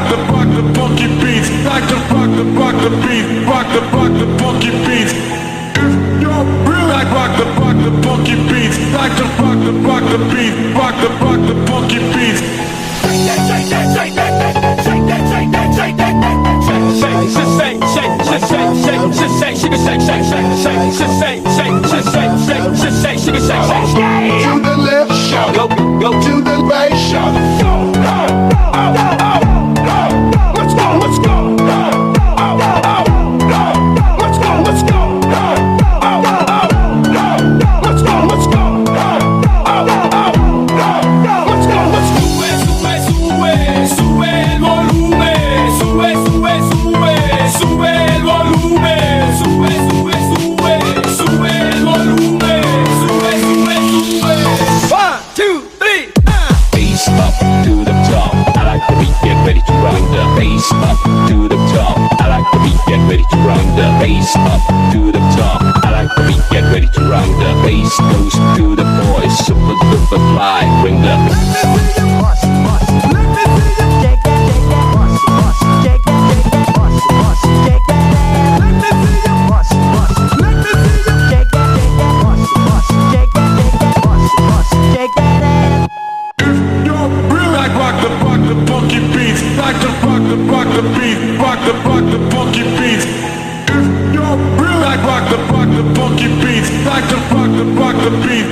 the funky beats. Like to rock the beat. Rock the funky beats. If you're real, like rock the funky beats. Like to rock the beat. Rock the funky beats. Shake that, shake that, shake that, shake that, shake that, shake that, to the left, shout, go to the right, shout, go, let's go, let's go, let's go, let's go, let's go, let's go, sube el volumen, sube el volumen, sube el volumen, sube el volumen. 1, 2, 3, bass up to the top. I like the beat, get ready to run the bass up to the top. I like the beat, get ready to run the bass up to the top. I like the beat, get ready to run the bass goes to the boys, super duper fly, bring the funky beats, like to rock the beat, rock the funky beats. If you're real, like rock the funky beats, like to rock the beat.